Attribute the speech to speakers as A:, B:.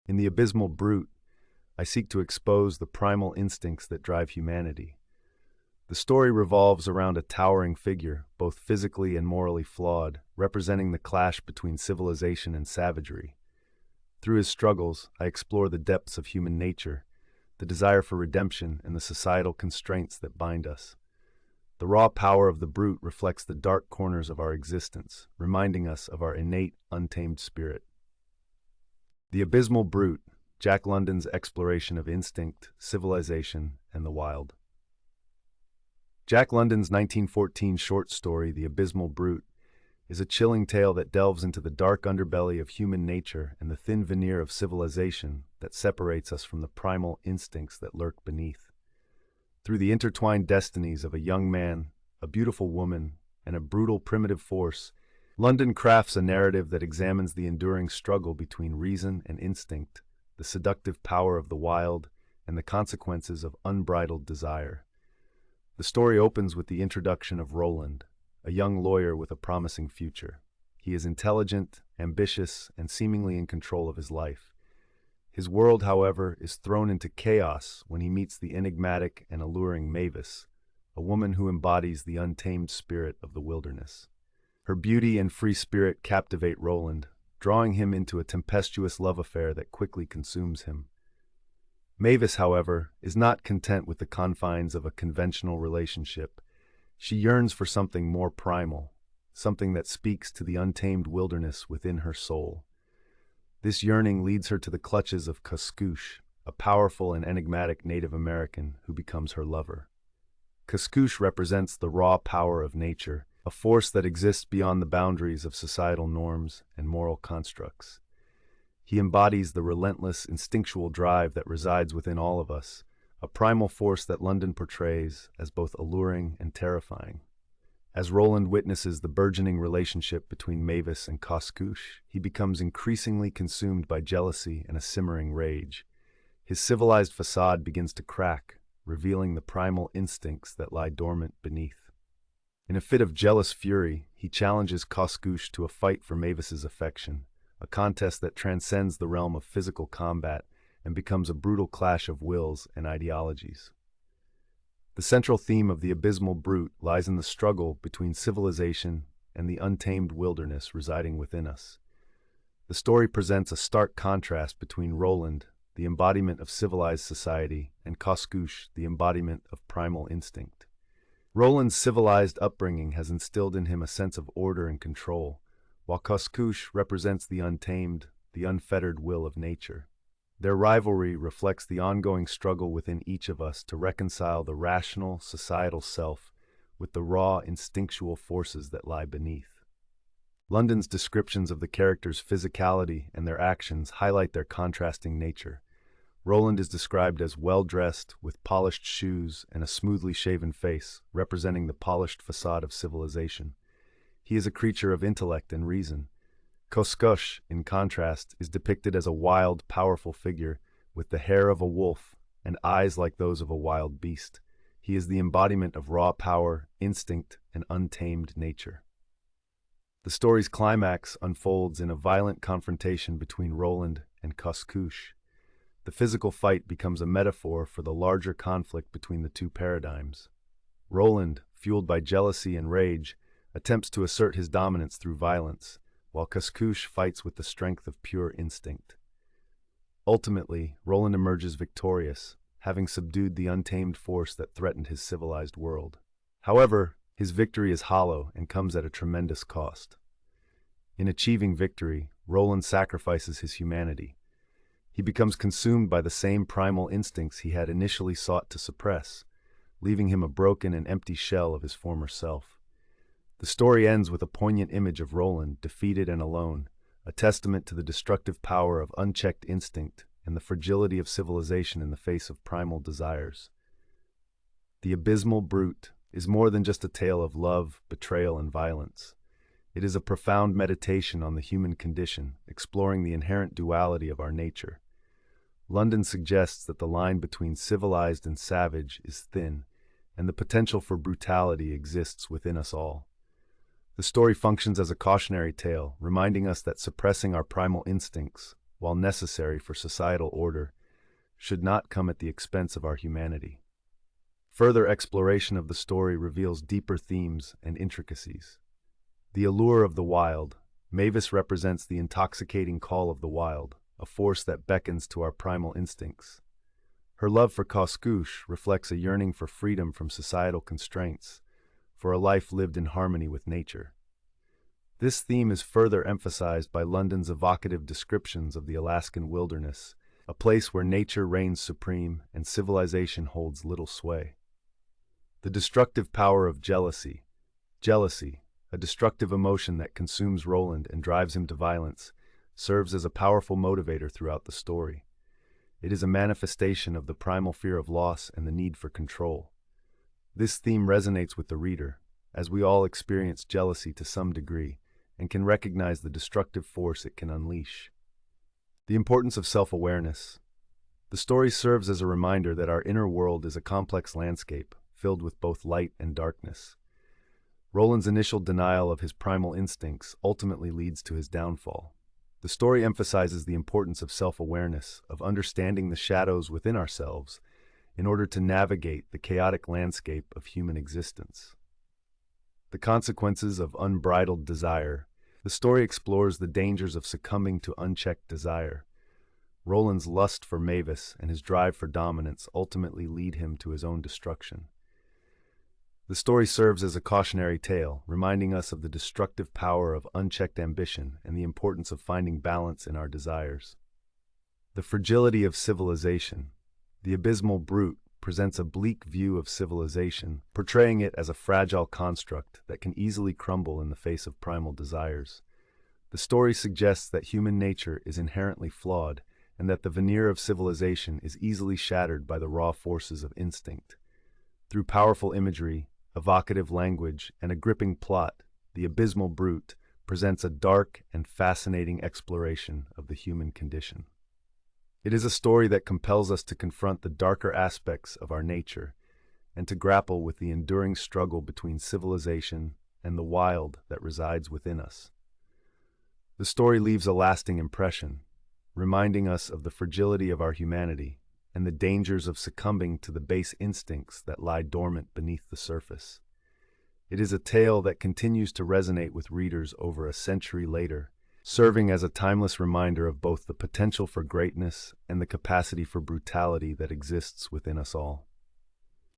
A: In The Abysmal Brute, I seek to expose the primal instincts that drive humanity. The story revolves around a towering figure, both physically and morally flawed, representing the clash between civilization and savagery. Through his struggles, I explore the depths of human nature, the desire for redemption, and the societal constraints that bind us. The raw power of the brute reflects the dark corners of our existence, reminding us of our innate, untamed spirit. The Abysmal Brute, Jack London's exploration of instinct, civilization, and the wild. Jack London's 1914 short story, The Abysmal Brute, is a chilling tale that delves into the dark underbelly of human nature and the thin veneer of civilization that separates us from the primal instincts that lurk beneath. Through the intertwined destinies of a young man, a beautiful woman, and a brutal primitive force, London crafts a narrative that examines the enduring struggle between reason and instinct, the seductive power of the wild, and the consequences of unbridled desire. The story opens with the introduction of Roland, a young lawyer with a promising future. He is intelligent, ambitious, and seemingly in control of his life. His world, however, is thrown into chaos when he meets the enigmatic and alluring Mavis, a woman who embodies the untamed spirit of the wilderness. Her beauty and free spirit captivate Roland, drawing him into a tempestuous love affair that quickly consumes him. Mavis, however, is not content with the confines of a conventional relationship. She yearns for something more primal, something that speaks to the untamed wilderness within her soul. This yearning leads her to the clutches of Koskoosh, a powerful and enigmatic Native American who becomes her lover. Koskoosh represents the raw power of nature, a force that exists beyond the boundaries of societal norms and moral constructs. He embodies the relentless, instinctual drive that resides within all of us, a primal force that London portrays as both alluring and terrifying. As Roland witnesses the burgeoning relationship between Mavis and Koskoosh, he becomes increasingly consumed by jealousy and a simmering rage. His civilized facade begins to crack, revealing the primal instincts that lie dormant beneath. In a fit of jealous fury, he challenges Koskoosh to a fight for Mavis's affection, a contest that transcends the realm of physical combat and becomes a brutal clash of wills and ideologies. The central theme of The Abysmal Brute lies in the struggle between civilization and the untamed wilderness residing within us. The story presents a stark contrast between Roland, the embodiment of civilized society, and Koskoosh, the embodiment of primal instinct. Roland's civilized upbringing has instilled in him a sense of order and control, while Koskoosh represents the untamed, the unfettered will of nature. Their rivalry reflects the ongoing struggle within each of us to reconcile the rational, societal self with the raw, instinctual forces that lie beneath. London's descriptions of the characters' physicality and their actions highlight their contrasting nature. Roland is described as well-dressed, with polished shoes and a smoothly shaven face, representing the polished facade of civilization. He is a creature of intellect and reason. Koskoosh, in contrast, is depicted as a wild, powerful figure with the hair of a wolf and eyes like those of a wild beast. He is the embodiment of raw power, instinct, and untamed nature. The story's climax unfolds in a violent confrontation between Roland and Koskoosh. The physical fight becomes a metaphor for the larger conflict between the two paradigms. Roland, fueled by jealousy and rage, attempts to assert his dominance through violence, while Koskoosh fights with the strength of pure instinct. Ultimately, Roland emerges victorious, having subdued the untamed force that threatened his civilized world. However, his victory is hollow and comes at a tremendous cost. In achieving victory, Roland sacrifices his humanity. He becomes consumed by the same primal instincts he had initially sought to suppress, leaving him a broken and empty shell of his former self. The story ends with a poignant image of Roland, defeated and alone, a testament to the destructive power of unchecked instinct and the fragility of civilization in the face of primal desires. The Abysmal Brute is more than just a tale of love, betrayal, and violence. It is a profound meditation on the human condition, exploring the inherent duality of our nature. London suggests that the line between civilized and savage is thin, and the potential for brutality exists within us all. The story functions as a cautionary tale, reminding us that suppressing our primal instincts, while necessary for societal order, should not come at the expense of our humanity. Further exploration of the story reveals deeper themes and intricacies. The allure of the wild. Mavis represents the intoxicating call of the wild, a force that beckons to our primal instincts. Her love for Koskoosh reflects a yearning for freedom from societal constraints, for a life lived in harmony with nature. This theme is further emphasized by London's evocative descriptions of the Alaskan wilderness, a place where nature reigns supreme and civilization holds little sway. The destructive power of jealousy. Jealousy, a destructive emotion that consumes Roland and drives him to violence, serves as a powerful motivator throughout the story. It is a manifestation of the primal fear of loss and the need for control. This theme resonates with the reader, as we all experience jealousy to some degree and can recognize the destructive force it can unleash. The importance of self-awareness. The story serves as a reminder that our inner world is a complex landscape filled with both light and darkness. Roland's initial denial of his primal instincts ultimately leads to his downfall. The story emphasizes the importance of self-awareness, of understanding the shadows within ourselves, in order to navigate the chaotic landscape of human existence. The consequences of unbridled desire. The story explores the dangers of succumbing to unchecked desire. Roland's lust for Mavis and his drive for dominance ultimately lead him to his own destruction. The story serves as a cautionary tale, reminding us of the destructive power of unchecked ambition and the importance of finding balance in our desires. The fragility of civilization. The abysmal brute presents a bleak view of civilization, portraying it as a fragile construct that can easily crumble in the face of primal desires. The story suggests that human nature is inherently flawed and that the veneer of civilization is easily shattered by the raw forces of instinct. Through powerful imagery, evocative language, and a gripping plot, The Abysmal Brute presents a dark and fascinating exploration of the human condition. It is a story that compels us to confront the darker aspects of our nature and to grapple with the enduring struggle between civilization and the wild that resides within us. The story leaves a lasting impression, reminding us of the fragility of our humanity and the dangers of succumbing to the base instincts that lie dormant beneath the surface. It is a tale that continues to resonate with readers over a century later, serving as a timeless reminder of both the potential for greatness and the capacity for brutality that exists within us all.